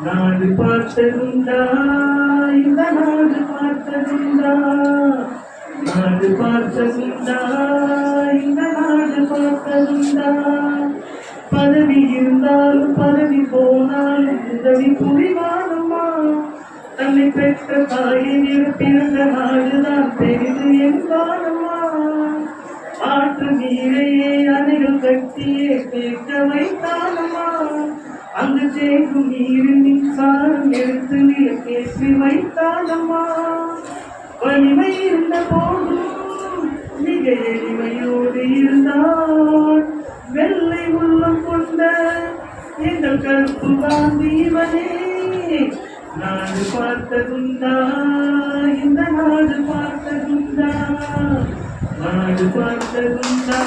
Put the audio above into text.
நாடு பார்த்ததுண்டா இந்த நாடு பார்த்ததுண்டா நாடு பார்த்ததுண்டா இந்த நாடு பார்த்ததுண்டா பதவி இருந்தாலும் பதவி போனாலும் உதவி புரிவானம்மா தன்னை பெற்ற தாயின் பிறந்த நாடுதான் பெரிது என்பானம்மா ஆற்று நீரையே அணைகள் கட்டியே கேட்க வைத்தானம்மா அங்கு தேங்கும் நீரின் மின்சாரம் எடுத்து பேசி வைத்தானம்மா வலிமை இருந்த போதும் மிக எளிமையோடு இருந்தால் வெள்ளை உள்ளம் கொண்ட எங்கள் கருப்பு காந்திவனே நாடு பார்த்ததுண்டா இந்த நாடு பார்த்ததுண்டா நாடு பார்த்ததுண்டா